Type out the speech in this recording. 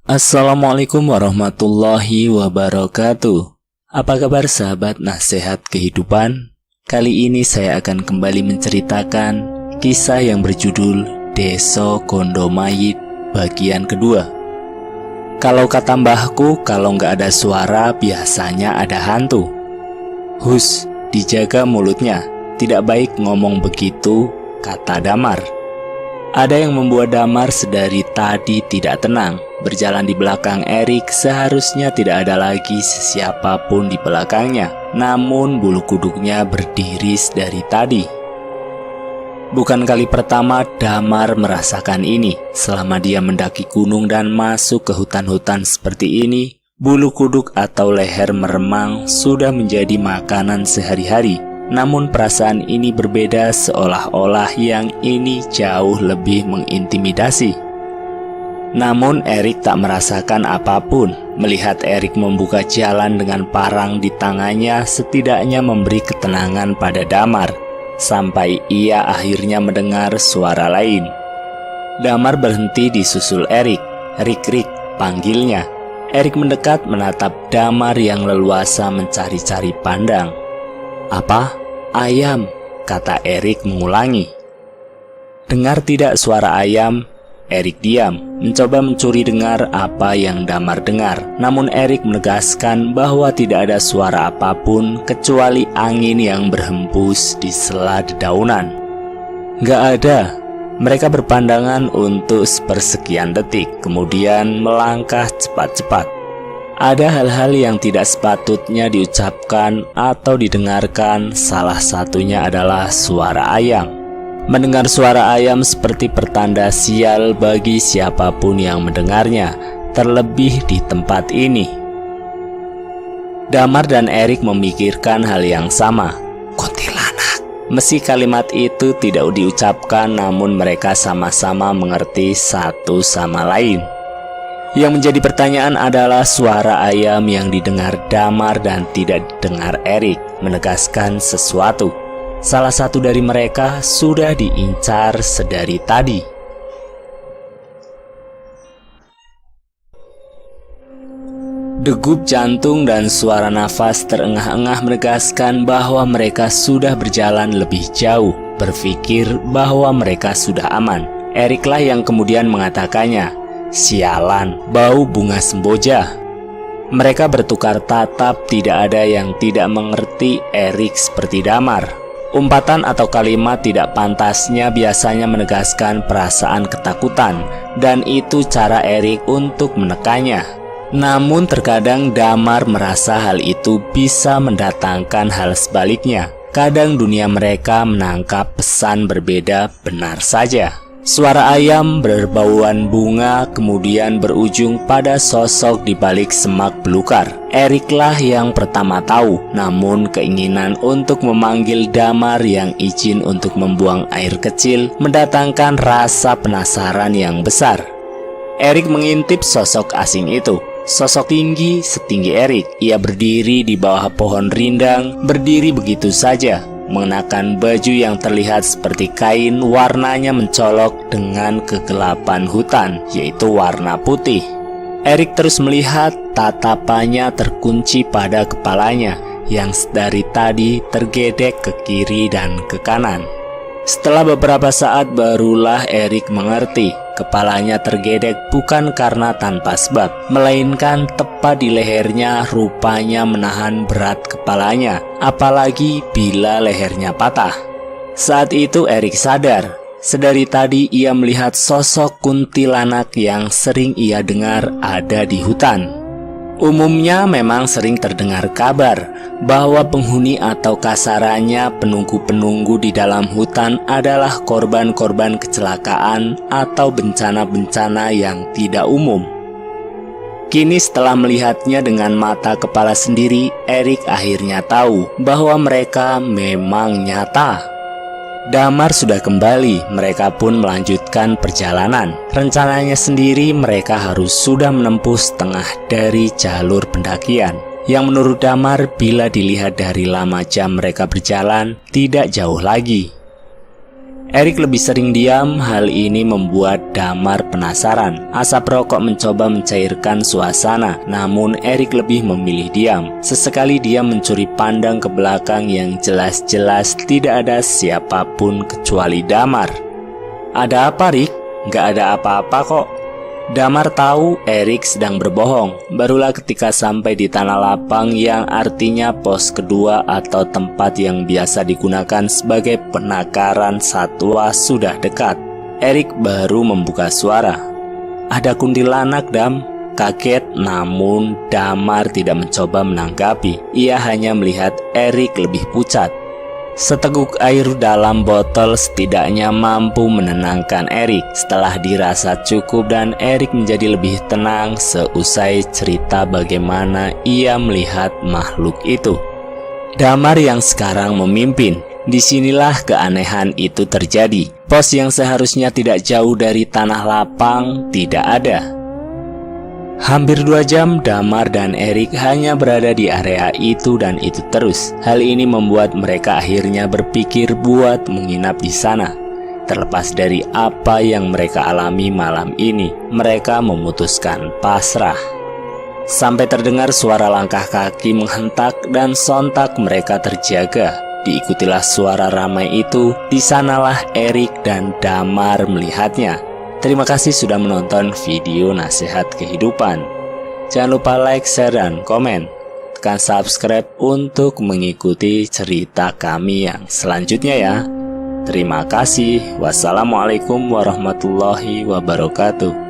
Assalamualaikum warahmatullahi wabarakatuh. Apa kabar sahabat nasihat kehidupan? Kali ini saya akan kembali menceritakan kisah yang berjudul Deso Gondomayit bagian kedua. Kalau kata mbahku, kalau nggak ada suara biasanya ada hantu. Hus, dijaga mulutnya, tidak baik ngomong begitu, kata Damar. Ada yang membuat Damar sedari tadi tidak tenang. Berjalan di belakang Erik, seharusnya tidak ada lagi siapapun di belakangnya. Namun bulu kuduknya berdiri dari tadi. Bukan kali pertama Damar merasakan ini. Selama dia mendaki gunung dan masuk ke hutan-hutan seperti ini, bulu kuduk atau leher meremang sudah menjadi makanan sehari-hari. Namun perasaan ini berbeda, seolah-olah yang ini jauh lebih mengintimidasi. Namun Erik tak merasakan apapun. Melihat Erik membuka jalan dengan parang di tangannya setidaknya memberi ketenangan pada Damar. Sampai ia akhirnya mendengar suara lain. Damar berhenti disusul Erik. Rik, panggilnya. Erik mendekat menatap Damar yang leluasa mencari-cari pandang. Apa? Ayam, kata Erik mengulangi. Dengar tidak suara ayam? Erik diam, mencoba mencuri dengar apa yang Damar dengar. Namun Erik menegaskan bahwa tidak ada suara apapun kecuali angin yang berhembus di sela dedaunan. Gak ada. Mereka berpandangan untuk sepersekian detik, kemudian melangkah cepat-cepat. Ada hal-hal yang tidak sepatutnya diucapkan atau didengarkan, salah satunya adalah suara ayam. Mendengar suara ayam seperti pertanda sial bagi siapapun yang mendengarnya, terlebih di tempat ini. Damar dan Erik memikirkan hal yang sama. Kuntilanak. Meski kalimat itu tidak diucapkan, namun mereka sama-sama mengerti satu sama lain. Yang menjadi pertanyaan adalah suara ayam yang didengar Damar dan tidak didengar Erik menegaskan sesuatu. Salah satu dari mereka sudah diincar sedari tadi. Degup jantung dan suara nafas terengah-engah menegaskan bahwa mereka sudah berjalan lebih jauh. Berpikir bahwa mereka sudah aman. Eriklah yang kemudian mengatakannya. Sialan, bau bunga semboja. Mereka bertukar tatap, tidak ada yang tidak mengerti Erik seperti Damar. Umpatan atau kalimat tidak pantasnya biasanya menegaskan perasaan ketakutan, dan itu cara Erik untuk menekannya. Namun terkadang Damar merasa hal itu bisa mendatangkan hal sebaliknya. Kadang dunia mereka menangkap pesan berbeda benar saja. Suara ayam berbauan bunga kemudian berujung pada sosok di balik semak belukar. Eriklah yang pertama tahu, namun keinginan untuk memanggil Damar yang izin untuk membuang air kecil mendatangkan rasa penasaran yang besar. Erik mengintip sosok asing itu. Sosok tinggi setinggi Erik. Ia berdiri di bawah pohon rindang, berdiri begitu saja. Mengenakan baju yang terlihat seperti kain, warnanya mencolok dengan kegelapan hutan, yaitu warna putih. Erik terus melihat, tatapannya terkunci pada kepalanya yang dari tadi tergedek ke kiri dan ke kanan. Setelah beberapa saat barulah Erik mengerti, kepalanya tergedek bukan karena tanpa sebab, melainkan tepat di lehernya rupanya menahan berat kepalanya, apalagi bila lehernya patah. Saat itu Erik sadar, sedari tadi ia melihat sosok kuntilanak yang sering ia dengar ada di hutan. Umumnya memang sering terdengar kabar bahwa penghuni atau kasarannya penunggu-penunggu di dalam hutan adalah korban-korban kecelakaan atau bencana-bencana yang tidak umum. Kini setelah melihatnya dengan mata kepala sendiri, Erik akhirnya tahu bahwa mereka memang nyata. Damar sudah kembali, mereka pun melanjutkan perjalanan. Rencananya sendiri mereka harus sudah menempuh setengah dari jalur pendakian, yang menurut Damar bila dilihat dari lama jam mereka berjalan tidak jauh lagi. Erik lebih sering diam, hal ini membuat Damar penasaran. Asap rokok mencoba mencairkan suasana, namun Erik lebih memilih diam. Sesekali dia mencuri pandang ke belakang yang jelas-jelas tidak ada siapapun kecuali Damar. "Ada apa, Rik? Nggak ada apa-apa kok." Damar tahu Erik sedang berbohong. Barulah ketika sampai di tanah lapang yang artinya pos kedua atau tempat yang biasa digunakan sebagai penakaran satwa sudah dekat, Erik baru membuka suara. "Ada kuntilanak, Dam." Kaget, namun Damar tidak mencoba menanggapi. Ia hanya melihat Erik lebih pucat. Seteguk air dalam botol setidaknya mampu menenangkan Erik. Setelah dirasa cukup dan Erik menjadi lebih tenang seusai cerita bagaimana ia melihat makhluk itu. Damar yang sekarang memimpin. Disinilah keanehan itu terjadi. Pos yang seharusnya tidak jauh dari tanah lapang tidak ada. Hampir 2 jam Damar dan Erik hanya berada di area itu dan itu terus. Hal ini membuat mereka akhirnya berpikir buat menginap di sana. Terlepas dari apa yang mereka alami malam ini, mereka memutuskan pasrah. Sampai terdengar suara langkah kaki menghentak dan sontak mereka terjaga. Diikutilah suara ramai itu. Di sanalah Erik dan Damar melihatnya. Terima kasih sudah menonton video nasihat kehidupan. Jangan lupa like, share, dan komen. Tekan subscribe untuk mengikuti cerita kami yang selanjutnya ya. Terima kasih. Wassalamualaikum warahmatullahi wabarakatuh.